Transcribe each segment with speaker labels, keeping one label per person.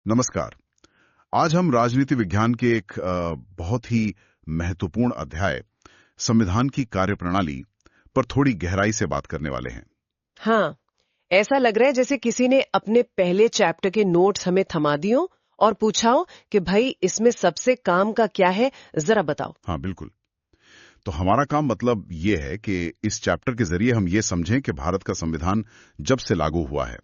Speaker 1: नमस्कार। आज हम राजनीति विज्ञान के एक बहुत ही महत्वपूर्ण अध्याय संविधान की कार्यप्रणाली पर थोड़ी गहराई से बात करने वाले हैं।
Speaker 2: हाँ, ऐसा लग रहा है जैसे किसी ने अपने पहले चैप्टर के नोट्स हमें थमा दियो और पूछा हो कि भाई इसमें सबसे काम का क्या है, जरा बताओ।
Speaker 1: हाँ, बिल्कुल। तो हमारा काम मतलब ये है कि इस चैप्टर के जरिए हम ये समझें कि भारत का संविधान जब से लागू हुआ है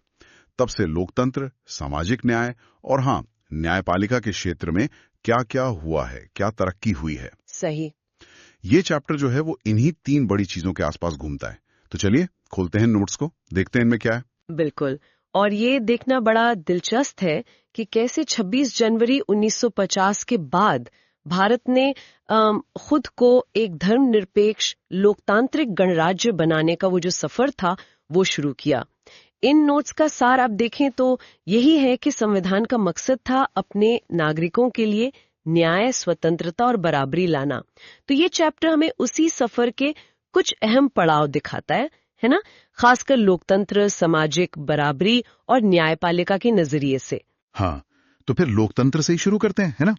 Speaker 1: तब से लोकतंत्र, सामाजिक न्याय और हाँ, न्यायपालिका के क्षेत्र में क्या क्या हुआ है, क्या तरक्की हुई है।
Speaker 2: सही।
Speaker 1: ये चैप्टर जो है वो इन्हीं 3 बड़ी चीजों के आसपास घूमता है। तो चलिए खोलते हैं नोट्स को, देखते हैं इनमें क्या है।
Speaker 2: बिल्कुल। और ये देखना बड़ा दिलचस्प है कि कैसे 26 जनवरी 1950 के बाद भारत ने खुद को एक धर्मनिरपेक्ष लोकतांत्रिक गणराज्य बनाने का वो जो सफर था वो शुरू किया। इन नोट्स का सार आप देखें तो यही है कि संविधान का मकसद था अपने नागरिकों के लिए न्याय, स्वतंत्रता और बराबरी लाना। तो ये चैप्टर हमें उसी सफर के कुछ अहम पड़ाव दिखाता है ना, खासकर लोकतंत्र, सामाजिक बराबरी और न्यायपालिका के नजरिए से।
Speaker 1: हाँ, तो फिर लोकतंत्र से ही शुरू करते हैं, है ना।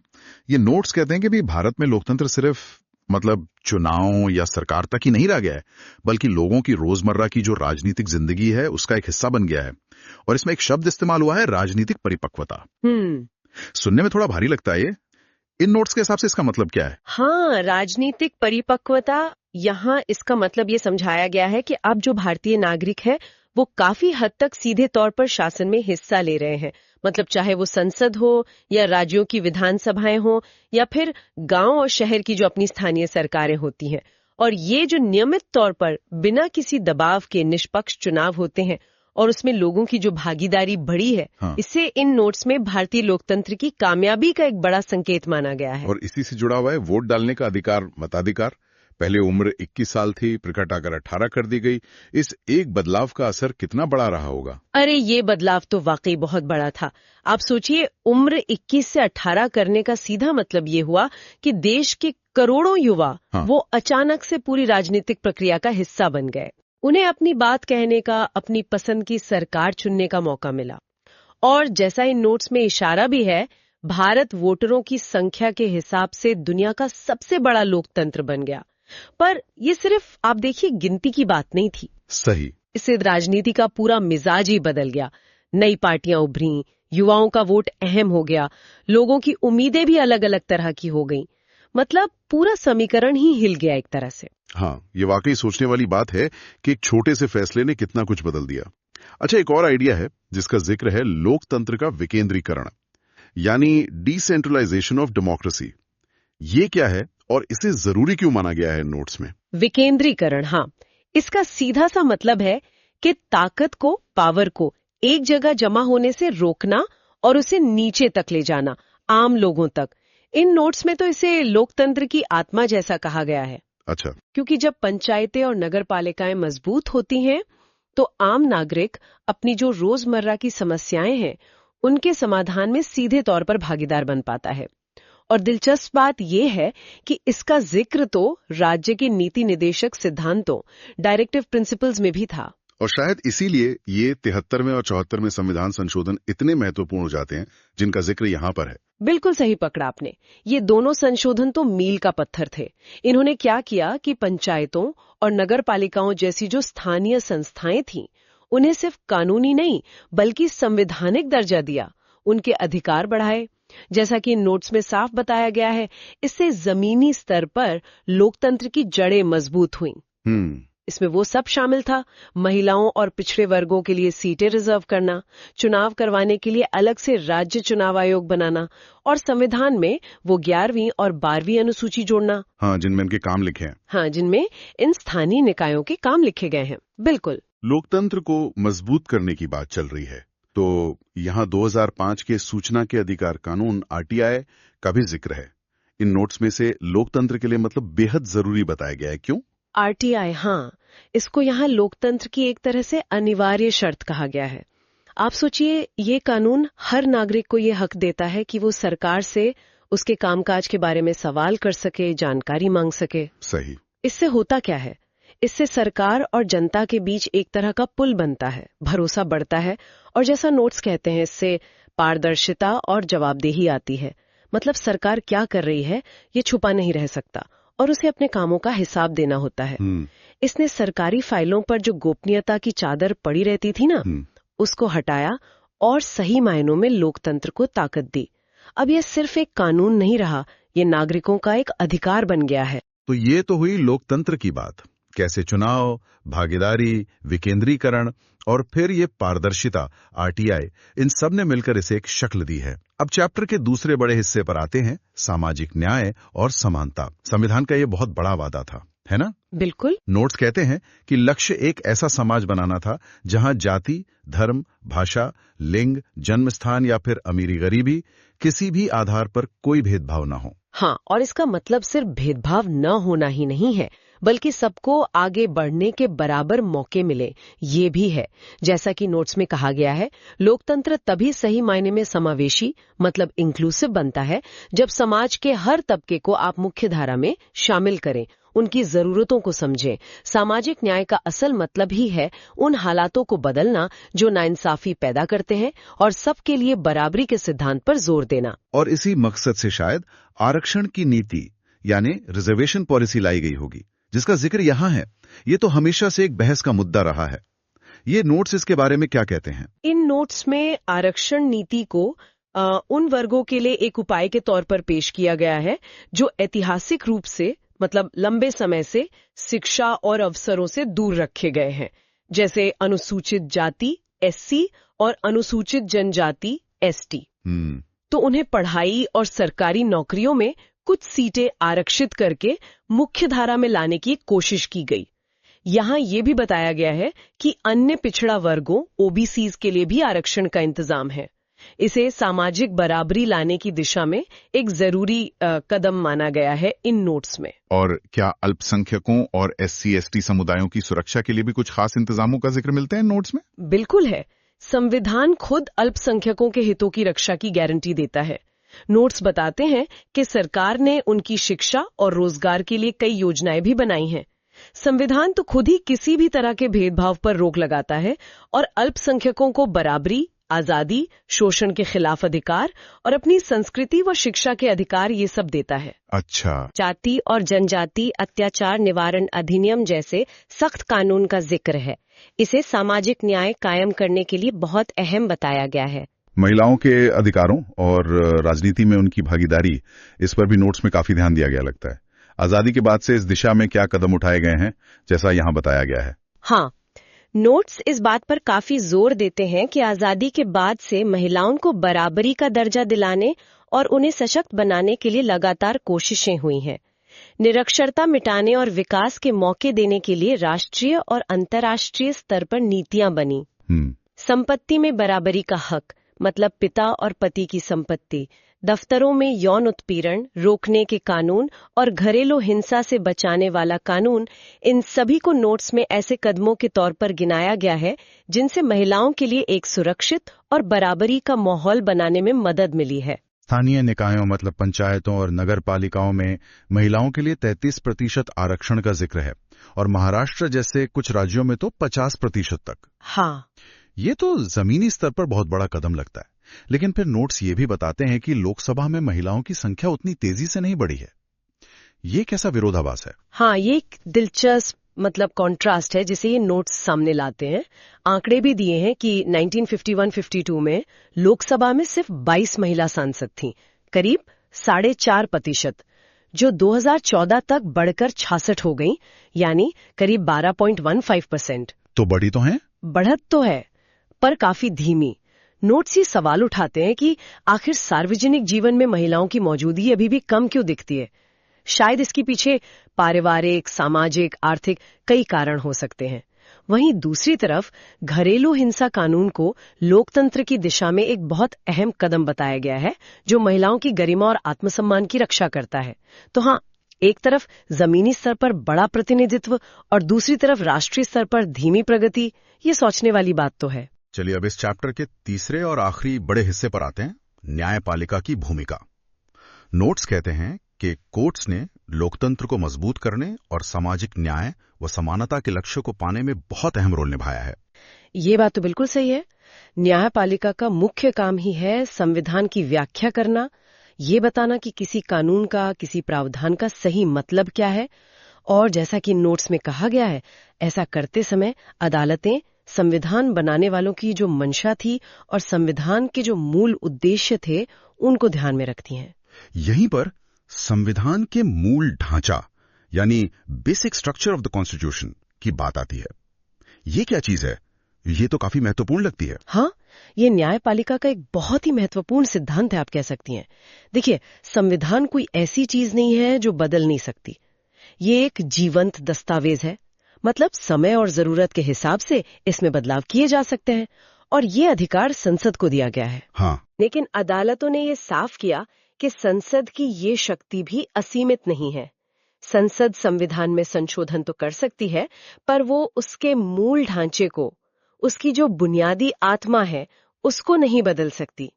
Speaker 1: ये नोट्स कहते हैं कि भी भारत में लोकतंत्र सिर्फ मतलब चुनाव या सरकार तक ही नहीं रह गया है, बल्कि लोगों की रोजमर्रा की जो राजनीतिक जिंदगी है उसका एक हिस्सा बन गया है। और इसमें एक शब्द इस्तेमाल हुआ है, राजनीतिक परिपक्वता। सुनने में थोड़ा भारी लगता है ये। इन नोट्स के हिसाब से इसका मतलब क्या है?
Speaker 2: हाँ, राजनीतिक परिपक्वता, यहाँ इसका मतलब ये समझाया गया है कि अब जो भारतीय नागरिक है वो काफी हद तक सीधे तौर पर शासन में हिस्सा ले रहे हैं। मतलब चाहे वो संसद हो या राज्यों की विधानसभाएं हो या फिर गांव और शहर की जो अपनी स्थानीय सरकारें होती हैं। और ये जो नियमित तौर पर बिना किसी दबाव के निष्पक्ष चुनाव होते हैं और उसमें लोगों की जो भागीदारी बढ़ी है,
Speaker 1: हाँ।
Speaker 2: इससे इन नोट्स में भारतीय लोकतंत्र की कामयाबी का एक बड़ा संकेत माना गया है।
Speaker 1: और इसी से जुड़ा हुआ है वोट डालने का अधिकार, मताधिकार। पहले उम्र 21 साल थी, फिर घटाकर 18 कर दी गई। इस एक बदलाव का असर कितना बड़ा रहा होगा?
Speaker 2: अरे ये बदलाव तो वाकई बहुत बड़ा था। आप सोचिए, उम्र 21 से 18 करने का सीधा मतलब ये हुआ कि देश के करोड़ों युवा वो अचानक से पूरी राजनीतिक प्रक्रिया का हिस्सा बन गए। उन्हें अपनी बात कहने का, अपनी पसंद की सरकार चुनने का मौका मिला। और जैसा इन नोट्स में इशारा भी है, भारत वोटरों की संख्या के हिसाब से दुनिया का सबसे बड़ा लोकतंत्र बन गया। पर ये सिर्फ आप देखिए गिनती की बात नहीं थी।
Speaker 1: सही।
Speaker 2: इससे राजनीति का पूरा मिजाज ही बदल गया। नई पार्टियां उभरी, युवाओं का वोट अहम हो गया, लोगों की उम्मीदें भी अलग अलग तरह की हो गईं। मतलब पूरा समीकरण ही हिल गया एक तरह से।
Speaker 1: हाँ, ये वाकई सोचने वाली बात है कि एक छोटे से फैसले ने कितना कुछ बदल दिया। अच्छा, एक और आइडिया है जिसका जिक्र है, लोकतंत्र का विकेंद्रीकरण, यानी डिसेंट्रलाइजेशन ऑफ डेमोक्रेसी। ये क्या है और इसे जरूरी क्यों माना गया है नोट्स में?
Speaker 2: विकेंद्रीकरण, हाँ, इसका सीधा सा मतलब है कि ताकत को, पावर को एक जगह जमा होने से रोकना और उसे नीचे तक ले जाना, आम लोगों तक। इन नोट्स में तो इसे लोकतंत्र की आत्मा जैसा कहा गया है।
Speaker 1: अच्छा।
Speaker 2: क्योंकि जब पंचायतें और नगरपालिकाएं मजबूत होती हैं तो आम नागरिक अपनी जो रोजमर्रा की समस्याएं हैं उनके समाधान में सीधे तौर पर भागीदार बन पाता है। और दिलचस्प बात यह है कि इसका जिक्र तो राज्य के नीति निदेशक सिद्धांतों, डायरेक्टिव प्रिंसिपल्स में भी था।
Speaker 1: और शायद इसीलिए ये 73वें और 74वें संविधान संशोधन इतने महत्वपूर्ण हो जाते हैं जिनका जिक्र यहाँ पर है।
Speaker 2: बिल्कुल सही पकड़ा आपने। ये दोनों संशोधन तो मील का पत्थर थे। इन्होंने क्या किया कि पंचायतों और नगर पालिकाओं जैसी जो स्थानीय संस्थाएं थीं, उन्हें सिर्फ कानूनी नहीं बल्कि संवैधानिक दर्जा दिया, उनके अधिकार बढ़ाए। जैसा कि इन नोट्स में साफ बताया गया है, इससे जमीनी स्तर पर लोकतंत्र की जड़ें मजबूत हुईं। इसमें वो सब शामिल था, महिलाओं और पिछड़े वर्गों के लिए सीटें रिजर्व करना, चुनाव करवाने के लिए अलग से राज्य चुनाव आयोग बनाना और संविधान में वो 11वीं और 12वीं अनुसूची जोड़ना।
Speaker 1: हाँ, जिनमें इनके काम लिखे हैं।
Speaker 2: हाँ, जिनमें इन स्थानीय निकायों के काम लिखे गए हैं। बिल्कुल।
Speaker 1: लोकतंत्र को मजबूत करने की बात चल रही है, तो यहाँ 2005 के सूचना के अधिकार कानून RTI का भी जिक्र है। इन नोट्स में से लोकतंत्र के लिए मतलब बेहद जरूरी बताया गया है। क्यों?
Speaker 2: RTI, हाँ, इसको यहाँ लोकतंत्र की एक तरह से अनिवार्य शर्त कहा गया है। आप सोचिए, ये कानून हर नागरिक को ये हक देता है कि वो सरकार से उसके कामकाज के बारे में सवाल कर सके, जानकारी मांग सके।
Speaker 1: सही।
Speaker 2: इससे होता क्या है? इससे सरकार और जनता के बीच एक तरह का पुल बनता है, भरोसा बढ़ता है और जैसा नोट्स कहते हैं, इससे पारदर्शिता और जवाबदेही आती है। मतलब सरकार क्या कर रही है ये छुपा नहीं रह सकता और उसे अपने कामों का हिसाब देना होता है। इसने सरकारी फाइलों पर जो गोपनीयता की चादर पड़ी रहती थी ना, उसको हटाया और सही मायनों में लोकतंत्र को ताकत दी। अब यह सिर्फ एक कानून नहीं रहा, ये नागरिकों का एक अधिकार बन गया है।
Speaker 1: तो ये तो हुई लोकतंत्र की बात। कैसे चुनाव, भागीदारी, विकेंद्रीकरण और फिर ये पारदर्शिता, आरटीआई, इन सब ने मिलकर इसे एक शक्ल दी है। अब चैप्टर के दूसरे बड़े हिस्से पर आते हैं, सामाजिक न्याय और समानता। संविधान का ये बहुत बड़ा वादा था, है ना?
Speaker 2: बिल्कुल।
Speaker 1: नोट्स कहते हैं कि लक्ष्य एक ऐसा समाज बनाना था जहां जाति, धर्म, भाषा, लिंग, जन्म स्थान या फिर अमीरी गरीबी, किसी भी आधार पर कोई भेदभाव न हो।
Speaker 2: हाँ, और इसका मतलब सिर्फ भेदभाव न होना ही नहीं है, बल्कि सबको आगे बढ़ने के बराबर मौके मिले, ये भी है। जैसा कि नोट्स में कहा गया है, लोकतंत्र तभी सही मायने में समावेशी मतलब इंक्लूसिव बनता है जब समाज के हर तबके को आप मुख्य धारा में शामिल करें, उनकी जरूरतों को समझें। सामाजिक न्याय का असल मतलब ही है उन हालातों को बदलना जो नाइंसाफी पैदा करते हैं और सबके लिए बराबरी के सिद्धांत पर जोर देना।
Speaker 1: और इसी मकसद से शायद आरक्षण की नीति यानी रिजर्वेशन पॉलिसी लाई गई होगी, जिसका जिक्र यहाँ है। ये तो हमेशा से एक बहस का मुद्दा रहा है। ये नोट्स इसके बारे में क्या कहते हैं?
Speaker 2: इन नोट्स में आरक्षण नीति को उन वर्गों के लिए एक उपाय के तौर पर पेश किया गया है जो ऐतिहासिक रूप से मतलब लंबे समय से शिक्षा और अवसरों से दूर रखे गए हैं, जैसे अनुसूचित जाति एससी और अनुसूचित जनजाति एसटी। तो उन्हें पढ़ाई और सरकारी नौकरियों में कुछ सीटें आरक्षित करके मुख्य धारा में लाने की कोशिश की गई। यहाँ ये भी बताया गया है कि अन्य पिछड़ा वर्गों ओबीसीज के लिए भी आरक्षण का इंतजाम है। इसे सामाजिक बराबरी लाने की दिशा में एक जरूरी कदम माना गया है इन नोट्स में।
Speaker 1: और क्या अल्पसंख्यकों और एससी/एसटी समुदायों की सुरक्षा के लिए भी कुछ खास इंतजामों का जिक्र मिलता है नोट्स में?
Speaker 2: बिल्कुल है। संविधान खुद अल्पसंख्यकों के हितों की रक्षा की गारंटी देता है। नोट्स बताते हैं कि सरकार ने उनकी शिक्षा और रोजगार के लिए कई योजनाएं भी बनाई हैं। संविधान तो खुद ही किसी भी तरह के भेदभाव पर रोक लगाता है और अल्पसंख्यकों को बराबरी, आजादी, शोषण के खिलाफ अधिकार और अपनी संस्कृति व शिक्षा के अधिकार ये सब देता है।
Speaker 1: अच्छा।
Speaker 2: जाति और जनजाति अत्याचार निवारण अधिनियम जैसे सख्त कानून का जिक्र है। इसे सामाजिक न्याय कायम करने के लिए बहुत अहम बताया गया है।
Speaker 1: महिलाओं के अधिकारों और राजनीति में उनकी भागीदारी, इस पर भी नोट्स में काफी ध्यान दिया गया लगता है। आजादी के बाद से इस दिशा में क्या कदम उठाए गए हैं, जैसा यहाँ बताया गया है?
Speaker 2: हाँ, नोट्स इस बात पर काफी जोर देते हैं कि आजादी के बाद से महिलाओं को बराबरी का दर्जा दिलाने और उन्हें सशक्त बनाने के लिए लगातार कोशिशें हुई हैं। निरक्षरता मिटाने और विकास के मौके देने के लिए राष्ट्रीय और अंतर्राष्ट्रीय स्तर पर नीतियां बनी। संपत्ति में बराबरी का हक मतलब पिता और पति की संपत्ति, दफ्तरों में यौन उत्पीड़न रोकने के कानून और घरेलू हिंसा से बचाने वाला कानून, इन सभी को नोट्स में ऐसे कदमों के तौर पर गिनाया गया है जिनसे महिलाओं के लिए एक सुरक्षित और बराबरी का माहौल बनाने में मदद मिली है।
Speaker 1: स्थानीय निकायों मतलब पंचायतों और नगर पालिकाओं में महिलाओं के लिए 33% आरक्षण का जिक्र है और महाराष्ट्र जैसे कुछ राज्यों में तो 50% तक।
Speaker 2: हाँ,
Speaker 1: ये तो जमीनी स्तर पर बहुत बड़ा कदम लगता है। लेकिन फिर नोट्स ये भी बताते हैं कि लोकसभा में महिलाओं की संख्या उतनी तेजी से नहीं बढ़ी है। ये कैसा विरोधाभास है?
Speaker 2: हाँ, ये एक दिलचस्प मतलब कॉन्ट्रास्ट है जिसे ये नोट्स सामने लाते हैं। आंकड़े भी दिए हैं कि 1951-52 में लोकसभा में सिर्फ 22 महिला सांसद थीं, करीब 4.5%, जो 2014 तक बढ़कर 66 हो गई, यानी करीब 12.15%।
Speaker 1: तो बड़ी तो हैं?
Speaker 2: बढ़त तो है, पर काफी धीमी। नोट्स ये सवाल उठाते हैं कि आखिर सार्वजनिक जीवन में महिलाओं की मौजूदगी अभी भी कम क्यों दिखती है। शायद इसके पीछे पारिवारिक, सामाजिक, आर्थिक कई कारण हो सकते हैं। वहीं दूसरी तरफ घरेलू हिंसा कानून को लोकतंत्र की दिशा में एक बहुत अहम कदम बताया गया है, जो महिलाओं की गरिमा और आत्मसम्मान की रक्षा करता है। तो हाँ, एक तरफ जमीनी स्तर पर बड़ा प्रतिनिधित्व और दूसरी तरफ राष्ट्रीय स्तर पर धीमी प्रगति, ये सोचने वाली बात तो है।
Speaker 1: चलिए अब इस चैप्टर के तीसरे और आखिरी बड़े हिस्से पर आते हैं, न्यायपालिका की भूमिका। नोट्स कहते हैं कि कोर्ट्स ने लोकतंत्र को मजबूत करने और सामाजिक न्याय व समानता के लक्ष्य को पाने में बहुत अहम रोल निभाया है।
Speaker 2: ये बात तो बिल्कुल सही है। न्यायपालिका का मुख्य काम ही है संविधान की व्याख्या करना, ये बताना कि किसी कानून का, किसी प्रावधान का सही मतलब क्या है। और जैसा कि नोट्स में कहा गया है, ऐसा करते समय अदालतें संविधान बनाने वालों की जो मंशा थी और संविधान के जो मूल उद्देश्य थे, उनको ध्यान में रखती हैं।
Speaker 3: यहीं पर संविधान के मूल ढांचा यानी basic structure of the constitution की बात आती है। ये क्या चीज है? ये तो काफी महत्वपूर्ण लगती है।
Speaker 2: हाँ, ये न्यायपालिका का एक बहुत ही महत्वपूर्ण सिद्धांत है, आप कह सकती हैं। देखिए, संविधान कोई ऐसी चीज नहीं है जो बदल नहीं सकती। ये एक जीवंत दस्तावेज है, मतलब समय और जरूरत के हिसाब से इसमें बदलाव किए जा सकते हैं, और ये अधिकार संसद को दिया गया है।
Speaker 3: हाँ,
Speaker 2: लेकिन अदालतों ने ये साफ किया कि संसद की ये शक्ति भी असीमित नहीं है। संसद संविधान में संशोधन तो कर सकती है, पर वो उसके मूल ढांचे को, उसकी जो बुनियादी आत्मा है, उसको नहीं बदल सकती।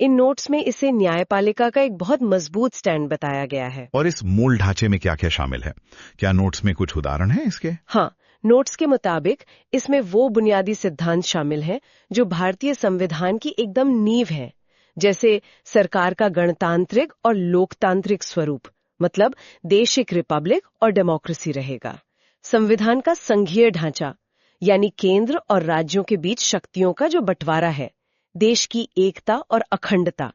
Speaker 2: इन नोट्स में इसे न्यायपालिका का एक बहुत मजबूत स्टैंड बताया गया है।
Speaker 3: और इस मूल ढांचे में क्या क्या शामिल है? क्या नोट्स में कुछ उदाहरण है इसके?
Speaker 2: हाँ, नोट्स के मुताबिक इसमें वो बुनियादी सिद्धांत शामिल हैं जो भारतीय संविधान की एकदम नींव है, जैसे सरकार का गणतांत्रिक और लोकतांत्रिक स्वरूप, मतलब देश एक रिपब्लिक और डेमोक्रेसी रहेगा। संविधान का संघीय ढांचा, यानी केंद्र और राज्यों के बीच शक्तियों का जो बंटवारा है, देश की एकता और अखंडता,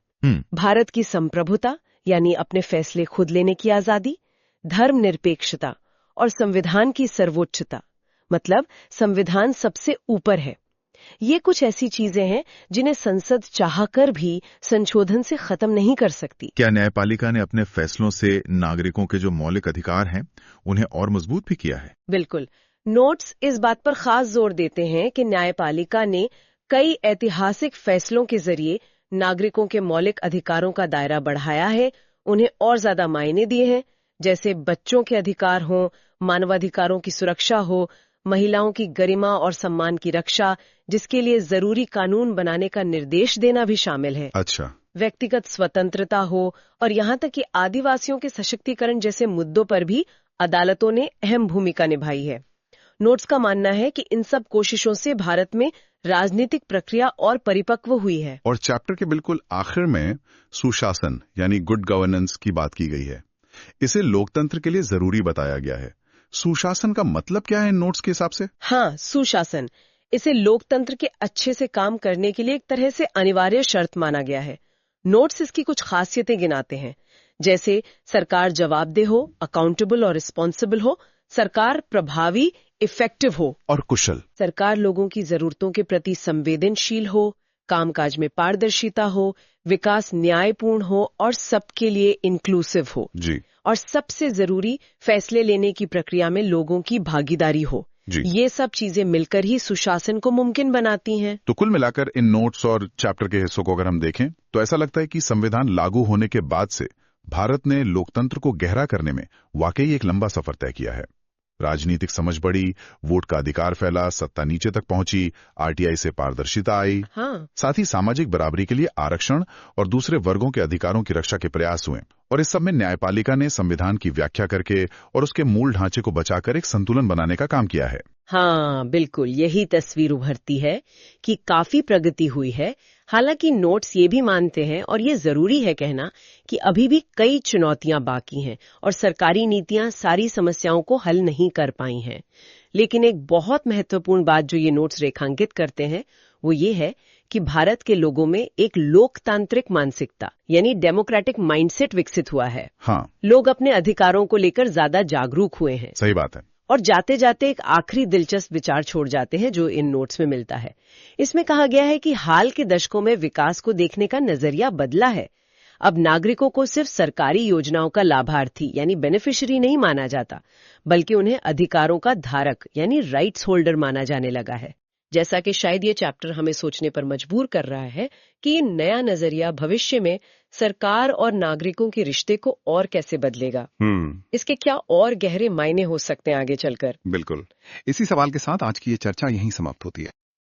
Speaker 2: भारत की संप्रभुता यानी अपने फैसले खुद लेने की आजादी, धर्मनिरपेक्षता और संविधान की सर्वोच्चता, मतलब संविधान सबसे ऊपर है। ये कुछ ऐसी चीजें हैं जिन्हें संसद चाहकर भी संशोधन से खत्म नहीं कर सकती।
Speaker 3: क्या न्यायपालिका ने अपने फैसलों से नागरिकों के जो मौलिक अधिकार हैं, उन्हें और मजबूत भी किया है?
Speaker 2: बिल्कुल। नोट्स इस बात पर खास जोर देते हैं कि न्यायपालिका ने कई ऐतिहासिक फैसलों के जरिए नागरिकों के मौलिक अधिकारों का दायरा बढ़ाया है, उन्हें और ज्यादा मायने दिए हैं, जैसे बच्चों के अधिकार हो, मानवाधिकारों की सुरक्षा हो, महिलाओं की गरिमा और सम्मान की रक्षा, जिसके लिए जरूरी कानून बनाने का निर्देश देना भी शामिल है।
Speaker 3: अच्छा।
Speaker 2: व्यक्तिगत स्वतंत्रता हो, और यहाँ तक कि आदिवासियों के सशक्तिकरण जैसे मुद्दों पर भी अदालतों ने अहम भूमिका निभाई है। नोट्स का मानना है कि इन सब कोशिशों से भारत में राजनीतिक प्रक्रिया और परिपक्व हुई है।
Speaker 1: और चैप्टर के बिल्कुल आखिर में सुशासन यानी गुड गवर्नेंस की बात की गई है। इसे लोकतंत्र के लिए जरूरी बताया गया है। सुशासन का मतलब क्या है इन नोट्स के हिसाब से?
Speaker 2: हाँ, सुशासन, इसे लोकतंत्र के अच्छे से काम करने के लिए एक तरह से अनिवार्य शर्त माना गया है। नोट्स इसकी कुछ खासियतें गिनाते हैं, जैसे सरकार जवाबदेह हो, अकाउंटेबल और रिस्पॉन्सिबल हो, सरकार प्रभावी, इफेक्टिव हो
Speaker 1: और कुशल,
Speaker 2: सरकार लोगों की जरूरतों के प्रति संवेदनशील हो, कामकाज में पारदर्शिता हो, विकास न्यायपूर्ण हो और सबके लिए इंक्लूसिव हो
Speaker 1: जी,
Speaker 2: और सबसे जरूरी फैसले लेने की प्रक्रिया में लोगों की भागीदारी हो
Speaker 1: जी।
Speaker 2: ये सब चीजें मिलकर ही सुशासन को मुमकिन बनाती हैं।
Speaker 1: तो कुल मिलाकर इन नोट्स और चैप्टर के हिस्सों को अगर हम देखें तो ऐसा लगता है कि संविधान लागू होने के बाद से भारत ने लोकतंत्र को गहरा करने में वाकई एक लंबा सफर तय किया है। राजनीतिक समझ बढ़ी, वोट का अधिकार फैला, सत्ता नीचे तक पहुंची, आरटीआई से पारदर्शिता आई,
Speaker 2: हाँ,
Speaker 1: साथ ही सामाजिक बराबरी के लिए आरक्षण और दूसरे वर्गों के अधिकारों की रक्षा के प्रयास हुए। और इस सब में न्यायपालिका ने संविधान की व्याख्या करके और उसके मूल ढांचे को बचाकर एक संतुलन बनाने का काम किया है।
Speaker 2: हाँ, बिल्कुल यही तस्वीर उभरती है कि काफी प्रगति हुई है। हालांकि नोट्स ये भी मानते हैं, और ये जरूरी है कहना, कि अभी भी कई चुनौतियां बाकी हैं और सरकारी नीतियां सारी समस्याओं को हल नहीं कर पाई हैं। लेकिन एक बहुत महत्वपूर्ण बात जो ये नोट्स रेखांकित करते हैं वो ये है कि भारत के लोगों में एक लोकतांत्रिक मानसिकता यानी डेमोक्रेटिक माइंडसेट विकसित हुआ है।
Speaker 1: हाँ,
Speaker 2: लोग अपने अधिकारों को लेकर ज्यादा जागरूक हुए हैं।
Speaker 1: सही बात है।
Speaker 2: और जाते जाते एक आखिरी दिलचस्प विचार छोड़ जाते हैं जो इन नोट्स में मिलता है। इसमें कहा गया है कि हाल के दशकों में विकास को देखने का नजरिया बदला है। अब नागरिकों को सिर्फ सरकारी योजनाओं का लाभार्थी यानी बेनिफिशियरी नहीं माना जाता, बल्कि उन्हें अधिकारों का धारक यानी राइट्स होल्डर माना जाने लगा है। जैसा कि शायद ये चैप्टर हमें सोचने पर मजबूर कर रहा है कि ये नया नजरिया भविष्य में सरकार और नागरिकों के रिश्ते को और कैसे बदलेगा। इसके क्या और गहरे मायने हो सकते हैं आगे चलकर।
Speaker 3: बिल्कुल। इसी सवाल के साथ आज की ये चर्चा यहीं समाप्त होती है।